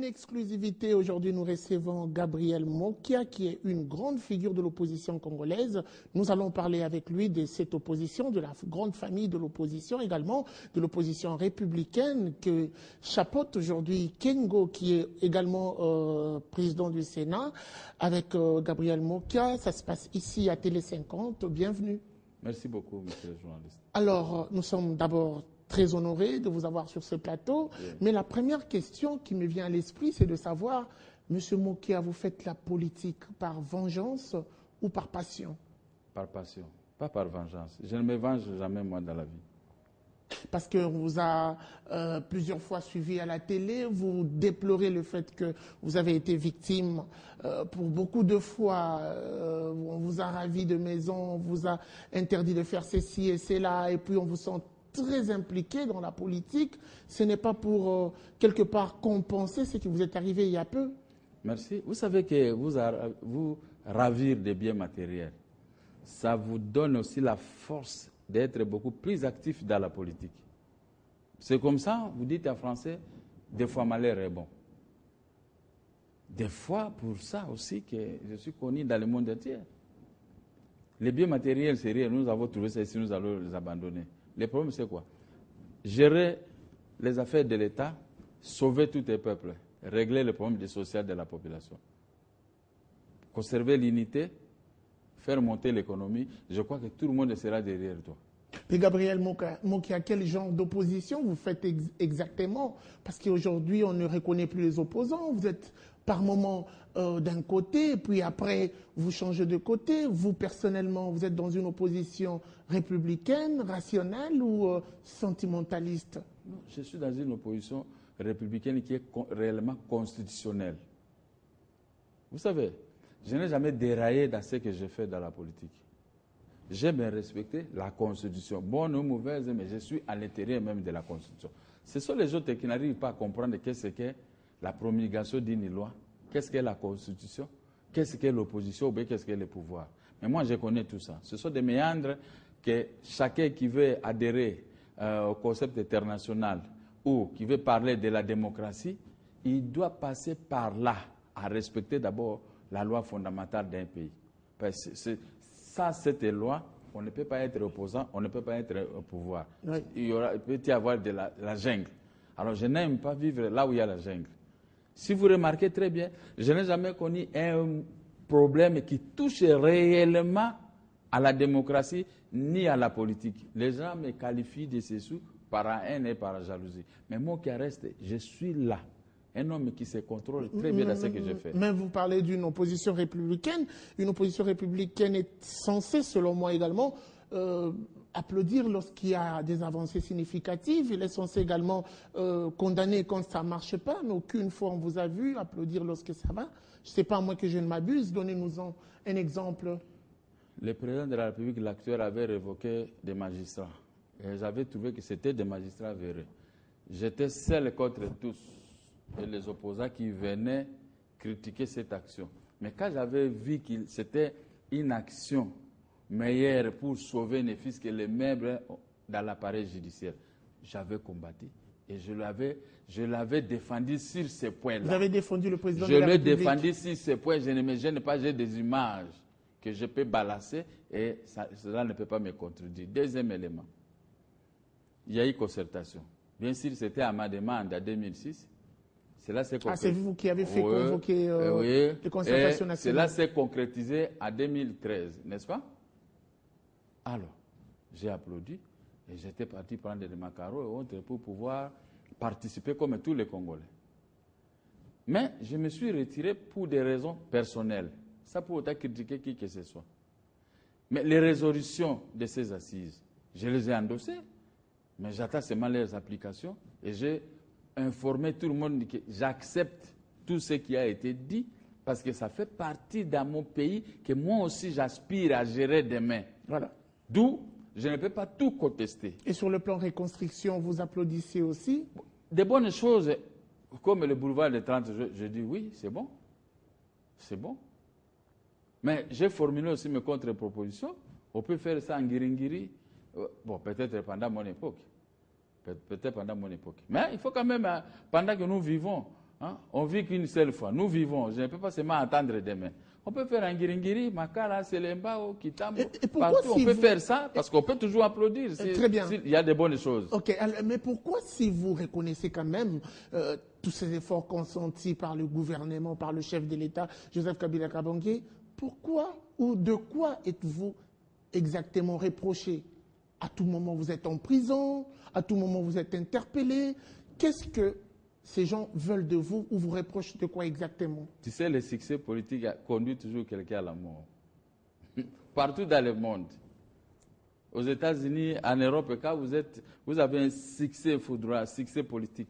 une exclusivité. Aujourd'hui, nous recevons Gabriel Mokia, qui est une grande figure de l'opposition congolaise. Nous allons parler avec lui de cette opposition, de la grande famille de l'opposition, également de l'opposition républicaine que chapeaute aujourd'hui Kengo, qui est également président du Sénat, avec Gabriel Mokia. Ça se passe ici à Télé 50. Bienvenue. Merci beaucoup, monsieur le journaliste. Alors, nous sommes d'abord très honorés de vous avoir sur ce plateau. Yeah. Mais la première question qui me vient à l'esprit, c'est de savoir, monsieur Mokia, vous faites la politique par vengeance ou par passion? Par passion, pas par vengeance. Je ne me venge jamais, moi, dans la vie. Parce qu'on vous a plusieurs fois suivi à la télé, vous déplorez le fait que vous avez été victime pour beaucoup de fois. On vous a ravi de maison, on vous a interdit de faire ceci et cela, et puis on vous sent très impliqué dans la politique. Ce n'est pas pour quelque part compenser ce qui vous est arrivé il y a peu. Merci. Vous savez que vous ravir des biens matériels, ça vous donne aussi la force d'être beaucoup plus actif dans la politique. C'est comme ça, vous dites en français, des fois malheur est bon. Des fois, pour ça aussi que je suis connu dans le monde entier. Les biens matériels, c'est rien, nous avons trouvé ça ici, nous allons les abandonner. Le problème, c'est quoi? Gérer les affaires de l'État, sauver tous les peuples, régler le problème social de la population. Conserver l'unité, faire monter l'économie, je crois que tout le monde sera derrière toi. Mais Gabriel Mokia, quel genre d'opposition vous faites exactement? Parce qu'aujourd'hui, on ne reconnaît plus les opposants. Vous êtes par moment d'un côté, puis après, vous changez de côté. Vous, personnellement, vous êtes dans une opposition républicaine, rationnelle ou sentimentaliste? Non, je suis dans une opposition républicaine qui est réellement constitutionnelle. Vous savez, je n'ai jamais déraillé dans ce que je fais dans la politique. J'aime respecter la Constitution, bonne ou mauvaise, mais je suis à l'intérieur même de la Constitution. Ce sont les autres qui n'arrivent pas à comprendre qu'est-ce qu'est la promulgation d'une loi, qu'est-ce qu'est la Constitution, qu'est-ce qu'est l'opposition ou bien qu'est-ce qu'est le pouvoir. Mais moi, je connais tout ça. Ce sont des méandres que chacun qui veut adhérer au concept international ou qui veut parler de la démocratie, il doit passer par là, à respecter d'abord la loi fondamentale d'un pays. Parce que sans cette loi, on ne peut pas être opposant, on ne peut pas être au pouvoir. Oui. Il peut y avoir de la jungle. Alors, je n'aime pas vivre là où il y a la jungle. Si vous remarquez très bien, je n'ai jamais connu un problème qui touche réellement à la démocratie ni à la politique. Les gens me qualifient de ceci par la haine et par la jalousie. Mais moi qui reste, je suis là. Un homme qui se contrôle très bien dans ce que je fais. Mais vous parlez d'une opposition républicaine. Une opposition républicaine est censée, selon moi également, applaudir lorsqu'il y a des avancées significatives. Il est censé également condamner quand ça ne marche pas. Mais aucune fois on vous a vu applaudir lorsque ça va. Je ne sais pas, moi que je ne m'abuse. Donnez-nous un exemple. Le président de la République, l'actuel, avait révoqué des magistrats. Et j'avais trouvé que c'était des magistrats véreux. J'étais seul contre tous. Et les opposants qui venaient critiquer cette action. Mais quand j'avais vu que c'était une action meilleure pour sauver les fils que les membres dans l'appareil judiciaire, j'avais combattu. Et je l'avais défendu sur ces points-là. Vous avez défendu le président de la République? Je l'ai défendu sur ces points. Je ne me gêne pas, j'ai des images que je peux balancer et cela ne peut pas me contredire. Deuxième élément, il y a eu concertation. Bien sûr, c'était à ma demande en 2006. C'est vous qui avez fait convoquer les concertations nationales. Cela s'est concrétisé en 2013, n'est-ce pas? Alors, j'ai applaudi et j'étais parti prendre des macarons et autres pour pouvoir participer comme tous les Congolais. Mais je me suis retiré pour des raisons personnelles. Ça peut autant critiquer qui que ce soit. Mais les résolutions de ces assises, je les ai endossées, mais j'attends seulement leurs applications et j'ai informer tout le monde que j'accepte tout ce qui a été dit parce que ça fait partie dans mon pays que moi aussi j'aspire à gérer demain. Voilà. D'où je ne peux pas tout contester. Et sur le plan reconstruction, vous applaudissez aussi? Des bonnes choses, comme le boulevard des 30, je dis oui, c'est bon. C'est bon. Mais j'ai formulé aussi mes contre-propositions. On peut faire ça en guiringiri. Bon, peut-être pendant mon époque. Peut-être pendant mon époque. Mais il faut quand même, pendant que nous vivons, Hein? On vit qu'une seule fois. Nous vivons. Je ne peux pas seulement attendre demain. On peut faire un guiringiri, Makala, Selembao, Kitamo. Partout, on peut faire ça parce qu'on peut toujours applaudir. Très bien. Il y a de bonnes choses. Ok, mais pourquoi, si vous reconnaissez quand même tous ces efforts consentis par le gouvernement, par le chef de l'État, Joseph Kabila Kabange, pourquoi ou de quoi êtes-vous exactement reproché? À tout moment, vous êtes en prison, à tout moment, vous êtes interpellé. Qu'est-ce que ces gens veulent de vous ou vous reprochent de quoi exactement? Tu sais, le succès politique conduit toujours quelqu'un à la mort. Partout dans le monde. Aux États-Unis, en Europe, quand vous avez un succès foudroyant, un succès politique,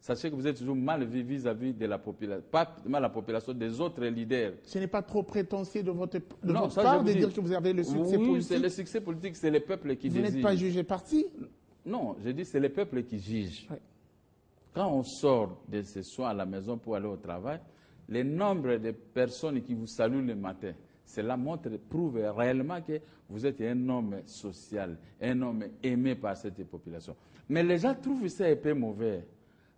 sachez que vous êtes toujours mal vu vis-à-vis de la population, pas mal la population, des autres leaders. Ce n'est pas trop prétentieux de votre part de dire que vous avez le succès politique? Oui, c'est le succès politique, c'est le peuple qui décide. Vous n'êtes pas jugé parti? Non, je dis c'est le peuple qui juge. Oui. Quand on sort de ce soir à la maison pour aller au travail, le nombre de personnes qui vous saluent le matin, cela prouve réellement que vous êtes un homme social, un homme aimé par cette population. Mais les gens trouvent ça un peu mauvais.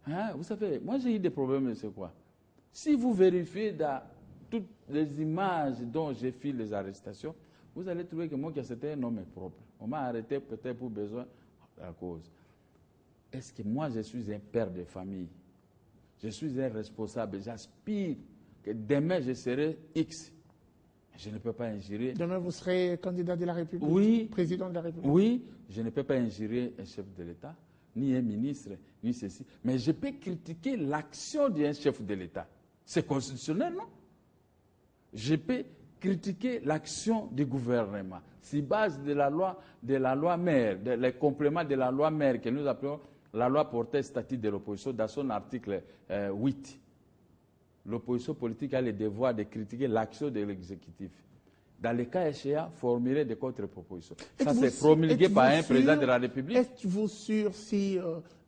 Hein? Vous savez, moi j'ai eu des problèmes, c'est quoi? Si vous vérifiez dans toutes les images dont j'ai fait les arrestations, vous allez trouver que moi c'était un homme propre. On m'a arrêté peut-être pour besoin de la cause. Est-ce que moi, je suis un père de famille? Je suis un responsable. J'aspire que demain, je serai X. Je ne peux pas injurer. Demain, vous serez candidat de la République? Oui. Président de la République? Oui, je ne peux pas injurer un chef de l'État, ni un ministre, ni ceci. Mais je peux critiquer l'action d'un chef de l'État. C'est constitutionnel, non? Je peux critiquer l'action du gouvernement. Si base de la loi mère, les compléments de la loi mère que nous appelons la loi portant statut de l'opposition, dans son article 8, l'opposition politique a le devoir de critiquer l'action de l'exécutif. Dans les cas échéants, formuler des contre-propositions. Ça, c'est promulgué par un président de la République. Êtes-vous sûr, si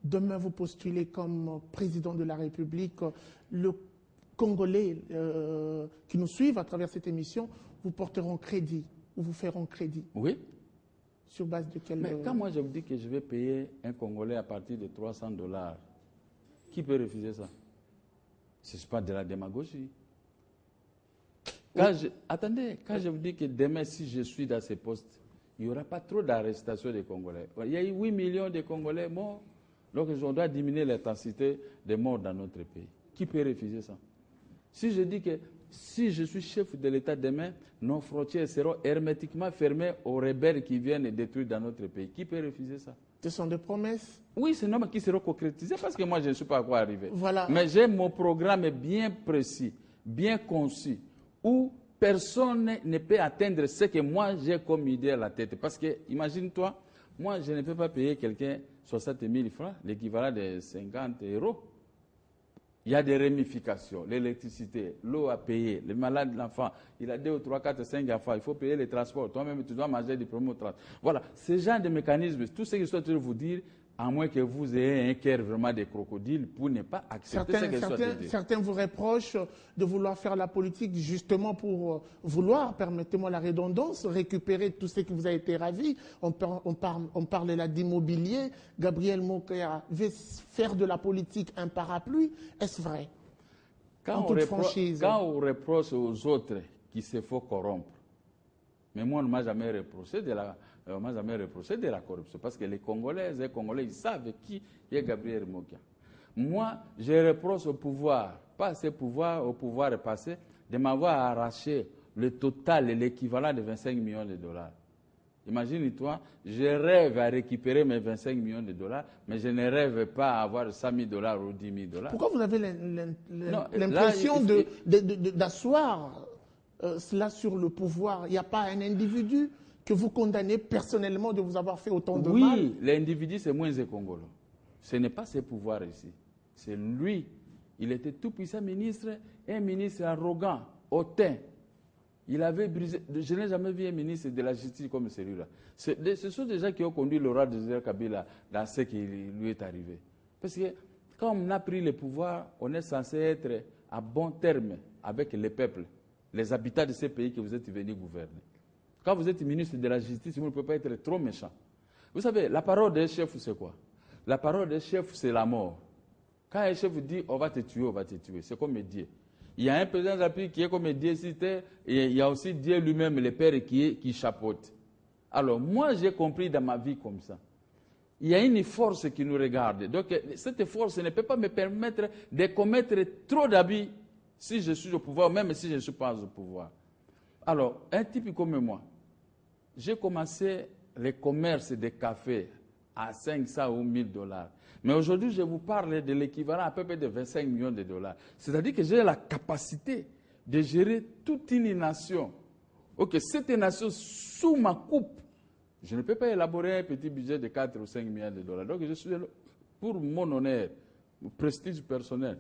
demain vous postulez comme président de la République, le Congolais qui nous suivent à travers cette émission vous porteront crédit ou vous feront crédit? Oui. Sur base de quel... Mais quand moi je vous dis que je vais payer un Congolais à partir de $300, qui peut refuser ça? Ce n'est pas de la démagogie. Attendez, quand je vous dis que demain, si je suis dans ces postes, il n'y aura pas trop d'arrestations des Congolais. Il y a eu 8 millions de Congolais morts, donc on doit diminuer l'intensité des morts dans notre pays. Qui peut refuser ça? Si je dis que si je suis chef de l'État demain, nos frontières seront hermétiquement fermées aux rebelles qui viennent détruire dans notre pays. Qui peut refuser ça? Ce sont des promesses? Oui, c'est normal qui seront concrétisées parce que moi, je ne suis pas encore arrivé. Voilà. Mais j'ai mon programme bien précis, bien conçu, où personne ne peut atteindre ce que moi, j'ai comme idée à la tête. Parce que, imagine-toi, moi, je ne peux pas payer quelqu'un 60 000 francs, l'équivalent de 50 €. Il y a des ramifications, l'électricité, l'eau à payer, le malade, l'enfant, il a 2 ou 3, 4, 5 enfants, il faut payer les transports, toi-même tu dois manger du premier transport. Voilà, ce genre de mécanismes, tout ce que je souhaite vous dire, à moins que vous ayez un cœur vraiment de crocodile pour ne pas accepter ce que je souhaite dire. Certains vous reprochent de vouloir faire la politique justement pour vouloir, permettez-moi la redondance, récupérer tout ce qui vous a été ravi. On parle là d'immobilier. Gabriel Mokaya veut faire de la politique un parapluie. Est-ce vrai? Quand on reproche aux autres qu'il se faut corrompre, mais moi, on ne m'a jamais reproché de la corruption. Parce que les Congolaises et les Congolais, ils savent qui est Gabriel Mokia. Moi, je reproche au pouvoir, pas ce pouvoir, au pouvoir passé, de m'avoir arraché le total et l'équivalent de 25 millions de dollars. Imagine-toi, je rêve à récupérer mes 25 millions de dollars, mais je ne rêve pas à avoir 100 000 $ ou 10 000 $. Pourquoi vous avez l'impression d'asseoir cela sur le pouvoir? Il n'y a pas un individu que vous condamnez personnellement de vous avoir fait autant de mal? Oui, l'individu, c'est moins Congolais. Ce n'est pas ses pouvoirs ici. C'est lui. Il était tout puissant ministre, un ministre arrogant, hautain. Il avait brisé. Je n'ai jamais vu un ministre de la justice comme celui-là. Ce sont des gens qui ont conduit le roi de Joseph Kabila dans ce qui lui est arrivé. Parce que quand on a pris le pouvoir, on est censé être à bon terme avec les peuples, les habitants de ces pays que vous êtes venus gouverner. Quand vous êtes ministre de la justice, vous ne pouvez pas être trop méchant. Vous savez, la parole des chefs, c'est quoi? La parole des chefs, c'est la mort. Quand un chef vous dit on va te tuer, c'est comme Dieu. Il y a un président de la République qui est comme Dieu, et il y a aussi Dieu lui-même, le Père, qui chapeaute. Alors, moi, j'ai compris dans ma vie comme ça. Il y a une force qui nous regarde. Donc, cette force ne peut pas me permettre de commettre trop d'abus si je suis au pouvoir, même si je ne suis pas au pouvoir. Alors, un type comme moi, j'ai commencé le commerce de café à 500 ou 1000 dollars. Mais aujourd'hui, je vous parle de l'équivalent à peu près de 25 millions de dollars. C'est-à-dire que j'ai la capacité de gérer toute une nation. Ok, cette nation sous ma coupe, je ne peux pas élaborer un petit budget de 4 ou 5 millions de dollars. Donc, je suis pour mon honneur, mon prestige personnel.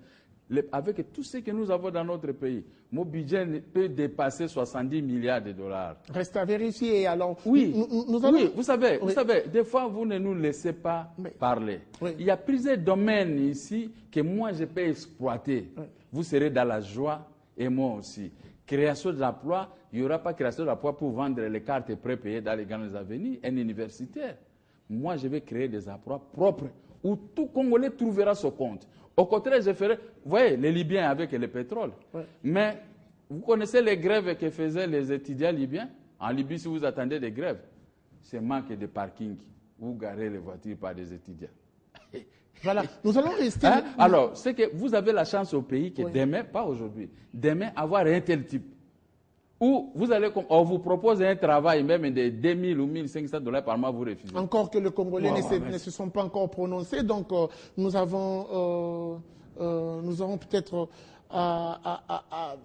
Avec tout ce que nous avons dans notre pays, mon budget peut dépasser 70 milliards de dollars. Reste à vérifier. Alors, oui, nous allons... oui, vous savez, des fois, vous ne nous laissez pas parler. Oui. Il y a plusieurs domaines ici que moi, je peux exploiter. Oui. Vous serez dans la joie et moi aussi. Création d'emplois, il n'y aura pas création d'emplois pour vendre les cartes prépayées dans les grandes avenues, un universitaire. Moi, je vais créer des emplois propres où tout Congolais trouvera son compte. Au contraire, je ferai, vous voyez, les Libyens avec le pétrole. Ouais. Mais vous connaissez les grèves que faisaient les étudiants libyens? En Libye, si vous attendez des grèves, c'est manque de parking ou garer les voitures par des étudiants. Voilà, nous allons rester... Hein? Alors, c'est que vous avez la chance au pays que demain, pas aujourd'hui, demain, avoir un tel type. Où vous allez, on vous propose un travail même de 2000 ou 1500 dollars par mois, vous refusez. Encore que les Congolais ne se sont pas encore prononcés, donc nous avons peut-être à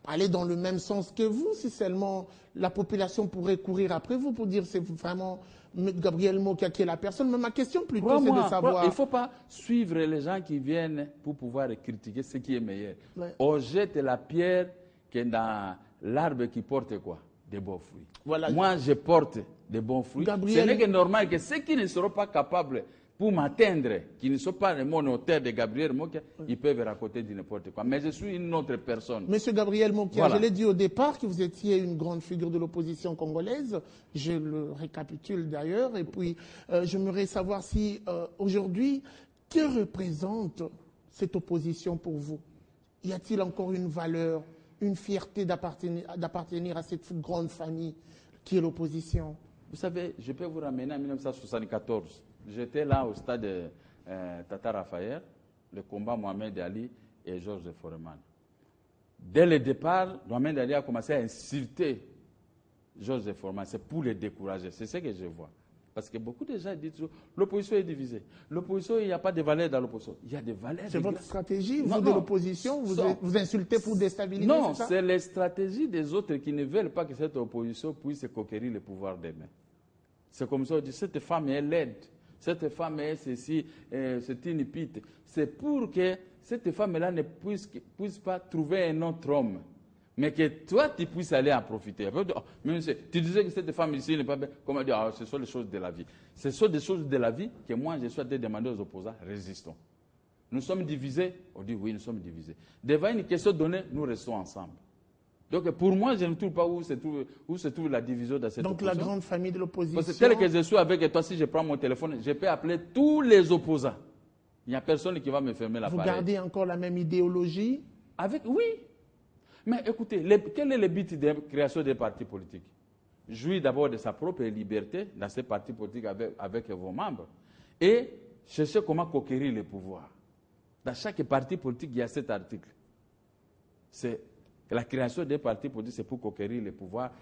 aller dans le même sens que vous, si seulement la population pourrait courir après vous pour dire c'est vraiment Gabriel Mokia qui est la personne. Mais ma question plutôt c'est de savoir... Il ne faut pas suivre les gens qui viennent pour pouvoir critiquer ce qui est meilleur. Ouais. On jette la pierre qui est dans... l'arbre qui porte quoi? Des bons fruits. Voilà. Moi, je porte des bons fruits. Gabriel... Ce n'est que normal que ceux qui ne seront pas capables pour m'atteindre, qui ne sont pas les monotères de Gabriel Mokia, ils peuvent raconter du n'importe quoi. Mais je suis une autre personne. Monsieur Gabriel Mokia, je l'ai dit au départ que vous étiez une grande figure de l'opposition congolaise. Je le récapitule d'ailleurs. Et puis, j'aimerais savoir si aujourd'hui, que représente cette opposition pour vous? Y a-t-il encore une valeur, une fierté d'appartenir à cette grande famille qui est l'opposition? Vous savez, je peux vous ramener en 1974. J'étais là au stade Tata Raphaël, le combat Mohamed Ali et Georges Foreman. Dès le départ, Mohamed Ali a commencé à insulter Georges Foreman. C'est pour les décourager. C'est ce que je vois. Parce que beaucoup de gens disent l'opposition est divisée. L'opposition, il n'y a pas de valeur dans l'opposition. Il y a des valeurs. C'est votre stratégie, vous de l'opposition, vous insultez pour déstabiliser? Non, c'est la stratégie des autres qui ne veulent pas que cette opposition puisse conquérir le pouvoir demain. C'est comme ça, on dit, cette femme est laide, cette femme est ceci, c'est une pite. C'est pour que cette femme-là ne puisse pas trouver un autre homme. Mais que toi, tu puisses aller en profiter. Tu disais que cette femme ici n'est pas belle. Comment dire, ce sont les choses de la vie. Ce sont des choses de la vie que moi, je suis allé demander aux opposants, résistons. Nous sommes divisés, on dit oui, nous sommes divisés. Devant une question donnée, nous restons ensemble. Donc pour moi, je ne trouve pas où se trouve la division dans cette opposition. Donc la grande famille de l'opposition. Parce que tel que je suis avec toi, si je prends mon téléphone, je peux appeler tous les opposants. Il n'y a personne qui va me fermer l'appareil. Vous gardez encore la même idéologie? Oui. Mais écoutez, quel est le but de la création des partis politiques? Jouir d'abord de sa propre liberté dans ces partis politiques avec vos membres et chercher comment conquérir le pouvoir. Dans chaque parti politique, il y a cet article. C'est la création des partis politiques, c'est pour conquérir le pouvoir.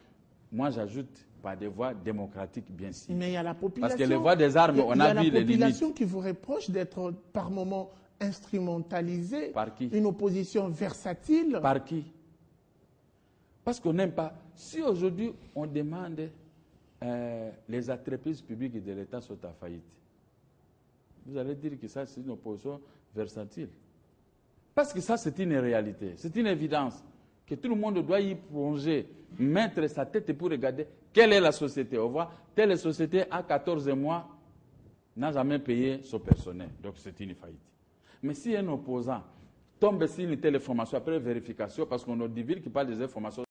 Moi, j'ajoute par des voies démocratiques, bien sûr. Mais il y a la population. Parce que les voies des armes, on a vu les limites. Il y a la population qui vous reproche d'être par moments instrumentalisée. Par qui? Une opposition versatile. Par qui? Parce qu'on n'aime pas. Si aujourd'hui, on demande les entreprises publiques de l'État sont en faillite, vous allez dire que ça, c'est une opposition versatile. Parce que ça, c'est une réalité. C'est une évidence que tout le monde doit y plonger, mettre sa tête pour regarder quelle est la société. On voit, telle société, à 14 mois, n'a jamais payé son personnel. Donc, c'est une faillite. Mais si un opposant tombe sur une telle information après vérification, parce qu'on a des villes qui parlent des informations,